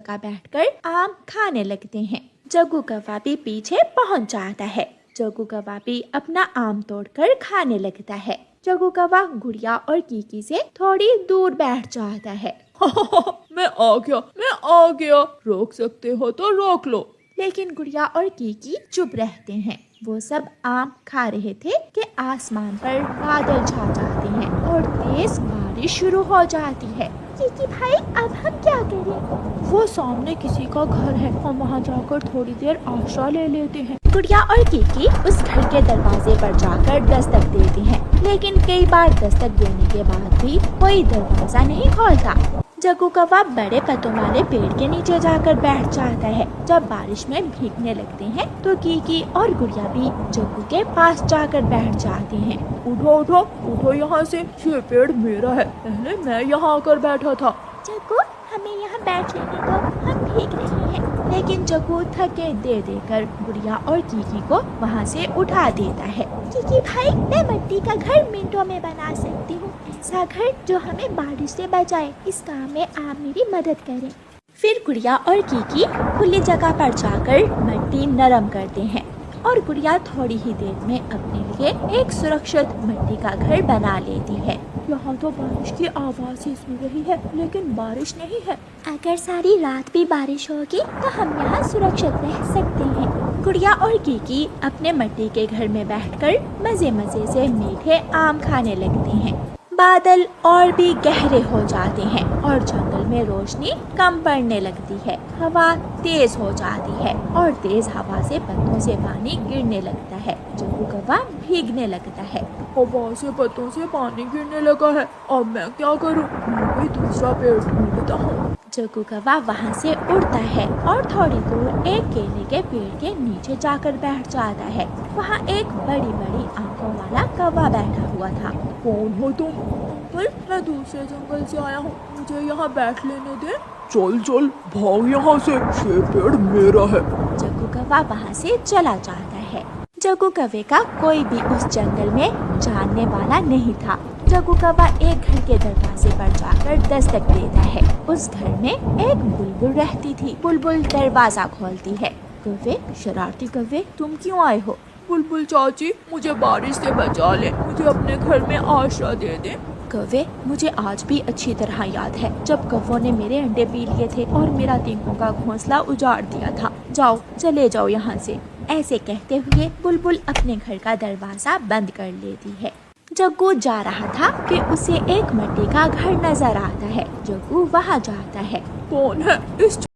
जगह बैठकर आम खाने लगते हैं। जग्गू कौवा भी पीछे पहुंच जाता है। जग्गू कौवा भी अपना आम तोड़कर खाने लगता है। जग्गू कौवा गुड़िया और कीकी से थोड़ी दूर बैठ जाता है। मैं आ गया, रोक सकते हो तो रोक लो। लेकिन गुड़िया और कीकी चुप रहते हैं। वो सब आम खा रहे थे कि आसमान पर बादल छा जाते हैं और तेज बारिश शुरू हो जाती है। कीकी भाई, अब हम क्या करें? वो सामने किसी का घर है, हम वहाँ जाकर थोड़ी देर आश्रय ले लेते हैं। गुड़िया और कीकी उस घर के दरवाजे पर जाकर दस्तक देती हैं, लेकिन कई बार दस्तक देने के बाद भी कोई दरवाजा नहीं खोलता। जग्गू कौवा बड़े पत्तों वाले पेड़ के नीचे जाकर बैठ जाता है। जब बारिश में भीगने लगते हैं तो कीकी और गुड़िया भी जग्गू के पास जाकर बैठ जाते हैं। उठो यहाँ से, ये पेड़ मेरा है, पहले मैं यहाँ आकर बैठा था। जग्गू, हमें यहाँ बैठ लेने दो, हम भीग रहे हैं। लेकिन जग्गू थके दे देकर गुड़िया और कीकी को वहाँ से उठा देता है। कीकी भाई, मैं मिट्टी का घर मिनटों में बना सकती हूँ, ऐसा घर जो हमें बारिश से बचाए। इस काम में आप मेरी मदद करें। फिर गुड़िया और कीकी खुली जगह पर जाकर मिट्टी नरम करते हैं और गुड़िया थोड़ी ही देर में अपने लिए एक सुरक्षित मिट्टी का घर बना लेती है। यहाँ तो बारिश की आवाज़ ही सुन रही है, लेकिन बारिश नहीं है। अगर सारी रात भी बारिश होगी तो हम यहाँ सुरक्षित रह सकते हैं। गुड़िया और कीकी अपने मिट्टी के घर में बैठकर मजे मजे से मीठे आम खाने लगते हैं। बादल और भी गहरे हो जाते हैं और जंगल में रोशनी कम पड़ने लगती है। हवा तेज हो जाती है और तेज हवा से पत्तों से पानी गिरने लगता है। जग्गू कौवा भीगने लगता है। हवा से पत्तों से पानी गिरने लगा है, अब मैं क्या करूं? मैं कोई दूसरा पेड़ ढूंढता हूँ। जग्गू कौवा वहाँ से उड़ता है और थोड़ी दूर एक केले के पेड़ के नीचे जाकर बैठ जाता है। वहाँ एक बड़ी बड़ी आंखों वाला कौवा बैठा हुआ था। कौन हो तुम? मैं दूसरे जंगल से आया हूँ, मुझे यहाँ बैठ लेने दे। चल भाग यहाँ से, ये पेड़ मेरा है। जग्गू कौवा वहाँ से चला जाता है। जग्गू कौवे का कोई भी उस जंगल में जानने वाला नहीं था। जग्गू कौवा एक घर के दरवाजे पर जाकर दस्तक देता है। उस घर में एक बुलबुल रहती थी। बुलबुल दरवाजा खोलती है। कौवे, शरारती कौवे, तुम क्यों आए हो? बुलबुल चाची, मुझे बारिश से बचा ले, मुझे अपने घर में आश्रय दे दे। कौवे, मुझे आज भी अच्छी तरह याद है जब कौवों ने मेरे अंडे पी लिए थे और मेरा तीनों का घोंसला उजाड़ दिया था। जाओ, चले जाओ यहाँ से। ऐसे कहते हुए बुलबुल अपने घर का दरवाजा बंद कर लेती है। जग्गू जा रहा था कि उसे एक मिट्टी का घर नजर आता है। जग्गू वहाँ जाता है। कौन है? इस